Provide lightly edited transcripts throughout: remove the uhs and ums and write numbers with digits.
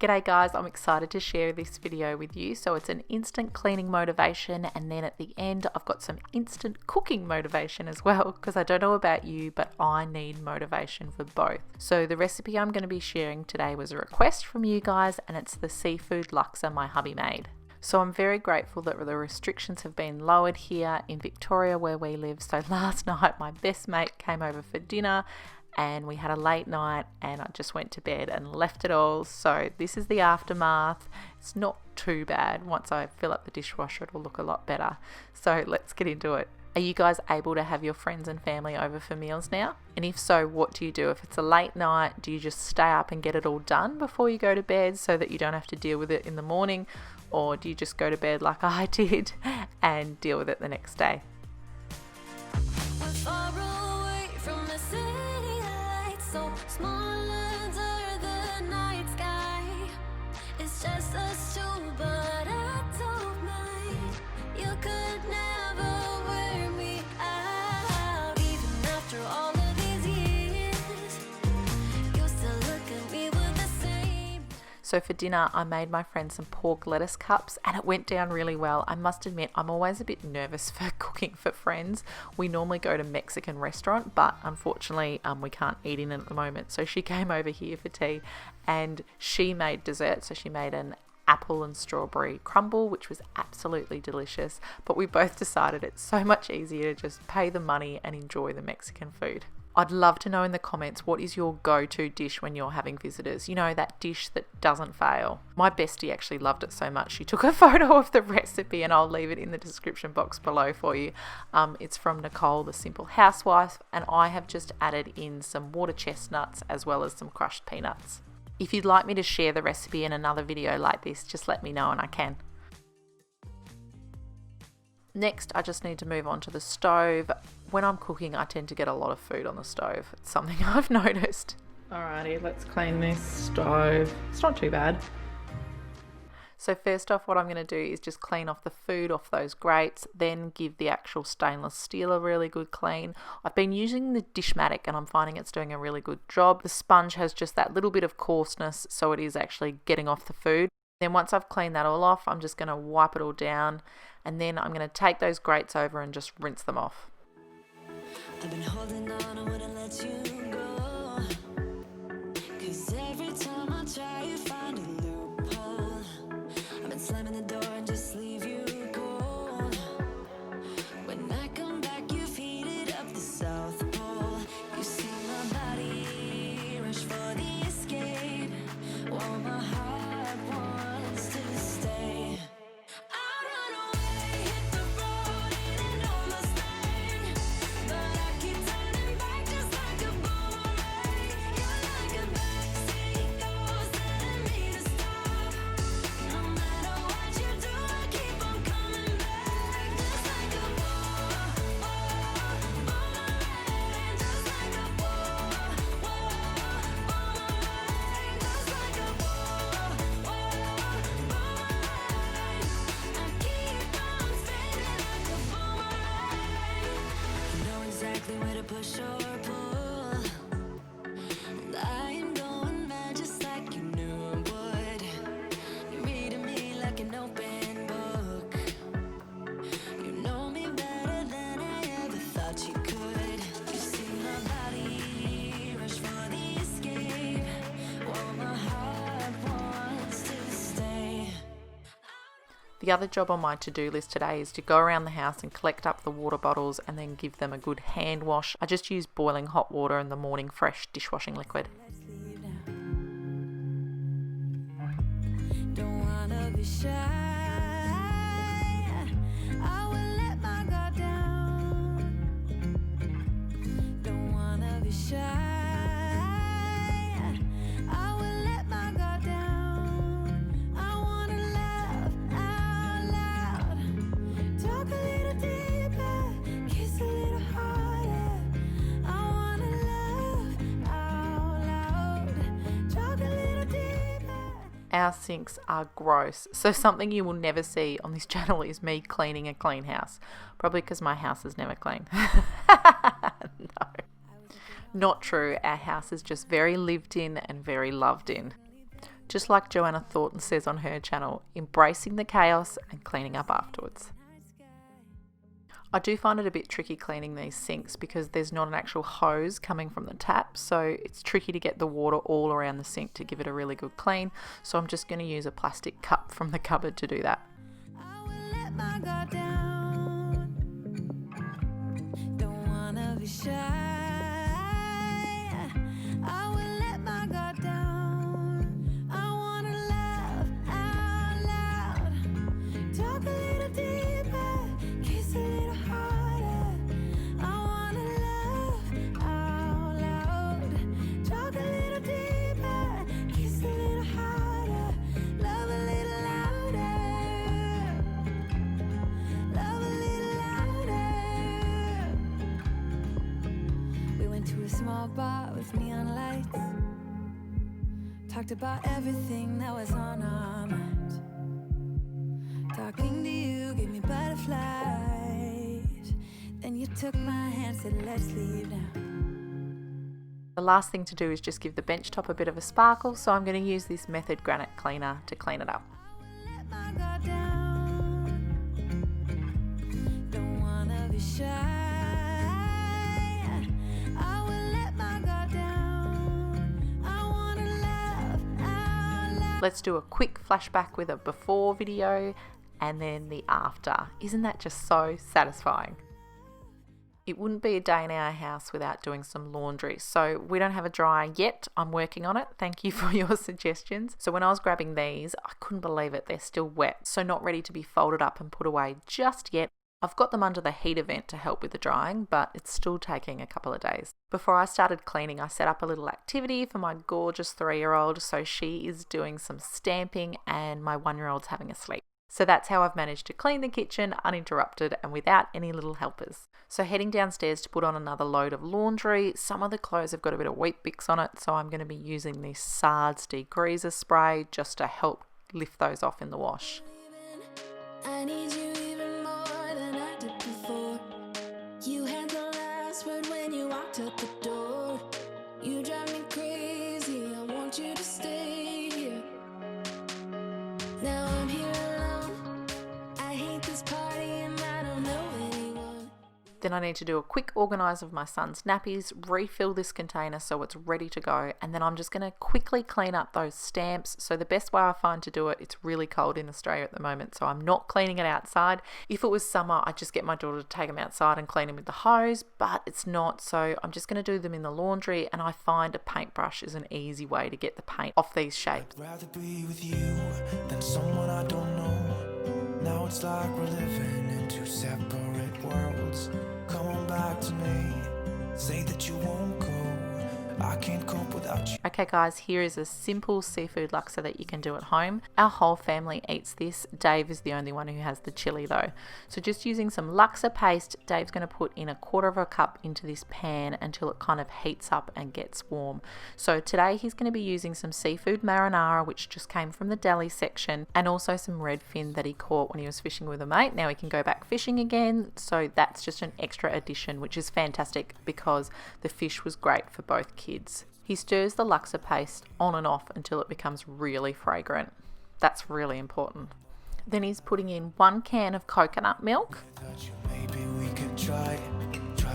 G'day guys, I'm excited to share this video with you. So it's an instant cleaning motivation, and then at the end I've got some instant cooking motivation as well, because I don't know about you, but I need motivation for both. So the recipe I'm going to be sharing today was a request from you guys, and it's the seafood laksa my hubby made. So I'm very grateful that the restrictions have been lowered here in Victoria where we live. So last night my best mate came over for dinner and we had a late night, and I just went to bed and left it all. So this is the aftermath. It's not too bad. Once I fill up the dishwasher, it'll look a lot better. So let's get into it. Are you guys able to have your friends and family over for meals now? And if so, what do you do? If it's a late night, do you just stay up and get it all done before you go to bed so that you don't have to deal with it in the morning? Or do you just go to bed like I did and deal with it the next day? So small under the night sky. It's just us two, but I don't mind. You could never wear me out. Even after all of these years, you still look at me with the same. So for dinner, I made my friend some pork lettuce cups, and it went down really well. I must admit, I'm always a bit nervous for cooking for friends. We normally go to Mexican restaurant, but unfortunately we can't eat in it at the moment. So she came over here for tea and she made dessert. So she made an apple and strawberry crumble, which was absolutely delicious. But we both decided it's so much easier to just pay the money and enjoy the Mexican food. I'd love to know in the comments, what is your go-to dish when you're having visitors? You know, that dish that doesn't fail. My bestie actually loved it so much, she took a photo of the recipe, and I'll leave it in the description box below for you. It's from Nicole, the Simple Housewife, and I have just added in some water chestnuts as well as some crushed peanuts. If you'd like me to share the recipe in another video like this, just let me know and I can. Next, I just need to move on to the stove. When I'm cooking, I tend to get a lot of food on the stove. It's something I've noticed. Alrighty, let's clean this stove. It's not too bad. So first off, what I'm going to do is just clean off the food off those grates, then give the actual stainless steel a really good clean. I've been using the Dishmatic and I'm finding it's doing a really good job. The sponge has just that little bit of coarseness, so it is actually getting off the food. Then once I've cleaned that all off, I'm just going to wipe it all down, and then I'm going to take those grates over and just rinse them off. I've been holding on, I wouldn't let you go, 'cause every time I try you find a loophole. I've been slamming the door and just leave you cold. When I come back, you've heated up the South Pole. You see my body rush for the escape, while my heart wants to stay. Where to push or pull, and I am going mad just like you knew I would. You're reading me like an open book. You know me better than I ever thought you could. You see my body rush for the escape, while my heart wants to stay. The other job on my to-do list today is to go around the house and collect up the water bottles and then give them a good hand wash. I just use boiling hot water and the morning fresh dishwashing liquid. Don't wanna be shy. I will let my guard down. Don't wanna be shy. I will let my guard down. I wanna laugh out loud. Talk a little deeper, kiss a little harder. I wanna laugh out loud. Talk a little deeper. Our sinks are gross, so something you will never see on this channel is me cleaning a clean house. Probably because my house is never clean. No. Not true. Our house is just very lived in and very loved in. Just like Joanna Thornton says on her channel, embracing the chaos and cleaning up afterwards. I do find it a bit tricky cleaning these sinks because there's not an actual hose coming from the tap, so it's tricky to get the water all around the sink to give it a really good clean. So I'm just going to use a plastic cup from the cupboard to do that. I will let my guard down. Don't wanna be shy. I will let my guard down. I wanna laugh out loud. Talk a little deeper, kiss a little harder. I wanna laugh out loud. Talk a little deeper, kiss a little harder. Love a little louder. Love a little louder. We went to a small bar with neon lights. Talked about everything that was on our minds. Talking to you gave me butterflies. Then you took my hand, said let's leave now. The last thing to do is just give the bench top a bit of a sparkle, so I'm going to use this Method Granite Cleaner to clean it up. Let my guard down. Don't wanna be shy. I will let my guard down. I wanna laugh out loud. Let's do a quick flashback with a before video and then the after. Isn't that just so satisfying? It wouldn't be a day in our house without doing some laundry. So we don't have a dryer yet. I'm working on it. Thank you for your suggestions. So when I was grabbing these, I couldn't believe it. They're still wet, so not ready to be folded up and put away just yet. I've got them under the heater vent to help with the drying, but it's still taking a couple of days. Before I started cleaning, I set up a little activity for my gorgeous 3-year-old. So she is doing some stamping and my 1-year-old's having a sleep. So that's how I've managed to clean the kitchen uninterrupted and without any little helpers. So heading downstairs to put on another load of laundry. Some of the clothes have got a bit of Weet-Bix on it, so I'm going to be using this SARS degreaser spray just to help lift those off in the wash. I need you even more than I did before. You had the last word when you walked out the door. You drive me crazy, I want you to stay here. Now I'm here alone. I hate this party and I don't know anyone. Then I need to do a quick organise of my son's nappies, refill this container so it's ready to go, and then I'm just going to quickly clean up those stamps. So the best way I find to do it, it's really cold in Australia at the moment, so I'm not cleaning it outside. If it was summer, I'd just get my daughter to take them outside and clean them with the hose, but it's not, so I'm just going to do them in the laundry, and I find a paintbrush is an easy way to get the paint off these shapes. I'd rather be with you than someone I don't know. Now it's like we're living in two separate worlds. Come on back to me. Say that you won't go. I can't cope without you. Okay guys, here is a simple seafood laksa that you can do at home. Our whole family eats this. Dave is the only one who has the chili though. So just using some laksa paste, Dave's going to put in 1/4 cup into this pan until it kind of heats up and gets warm. So today he's going to be using some seafood marinara, which just came from the deli section, and also some redfin that he caught when he was fishing with a mate. Now he can go back fishing again, so that's just an extra addition, which is fantastic because the fish was great for both kids. He stirs the laksa paste on and off until it becomes really fragrant. That's really important. Then he's putting in 1 can of coconut milk. Without you, maybe we could try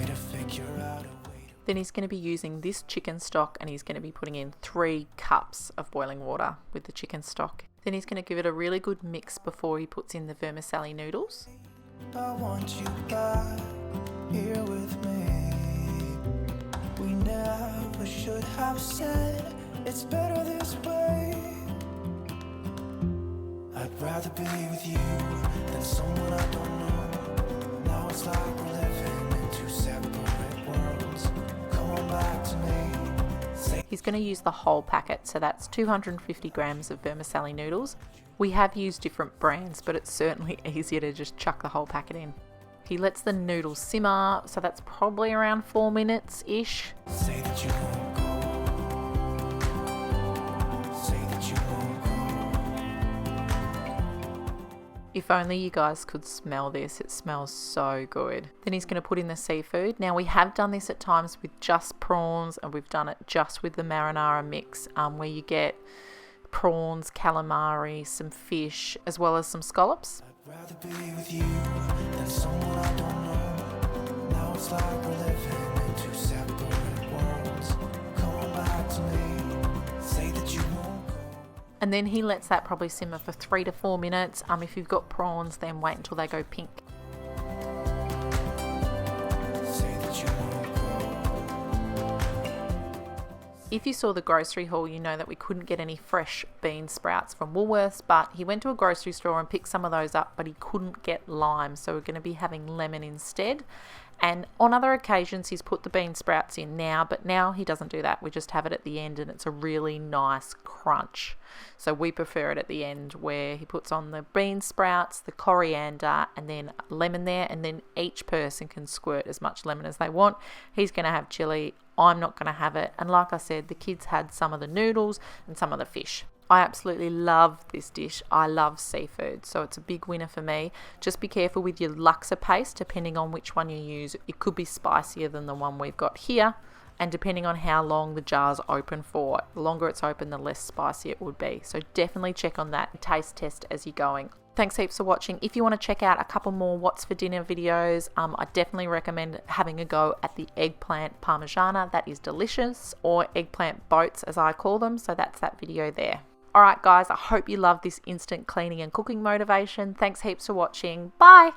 to figure out a way. Then he's going to be using this chicken stock, and he's going to be putting in 3 cups of boiling water with the chicken stock. Then he's going to give it a really good mix before he puts in the vermicelli noodles. I want you back here with me. We never should have said it's better this way. I'd rather be with you than someone I don't know. Now it's like we're living in two separate worlds. Come on back to me. Say He's going to use the whole packet, so that's 250 grams of vermicelli noodles. We have used different brands, but it's certainly easier to just chuck the whole packet in. He lets the noodles simmer, so that's probably around 4 minutes-ish. say that you won't go. Say that you won't go. If only you guys could smell this. It smells so good. Then he's going to put in the seafood. Now we have done this at times with just prawns, and we've done it just with the marinara mix, where you get prawns, calamari, some fish, as well as some scallops. I'd rather be with you than someone I don't know. Now it's like we're living in two separate worlds. Come on back to me, say that you won't go. And then he lets that probably simmer for 3 to 4 minutes. If you've got prawns, then wait until they go pink. Say that you won't go. If you saw the grocery haul, you know that we couldn't get any fresh bean sprouts from Woolworths, but he went to a grocery store and picked some of those up, but he couldn't get lime, so we're going to be having lemon instead. And on other occasions, he's put the bean sprouts in now, but now he doesn't do that. We just have it at the end, and it's a really nice crunch. So we prefer it at the end, where he puts on the bean sprouts, the coriander, and then lemon there, and then each person can squirt as much lemon as they want. He's going to have chili. I'm not going to have it. And like I said, the kids had some of the noodles and some of the fish. I absolutely love this dish. I love seafood, so it's a big winner for me. Just be careful with your laksa paste, depending on which one you use. It could be spicier than the one we've got here, and depending on how long the jar's open for. The longer it's open, the less spicy it would be. So definitely check on that. Taste test as you're going. Thanks heaps for watching. If you want to check out a couple more What's for Dinner videos, I definitely recommend having a go at the eggplant parmigiana. That is delicious, or eggplant boats as I call them. So that's that video there. Alright guys, I hope you love this instant cleaning and cooking motivation. Thanks heaps for watching. Bye!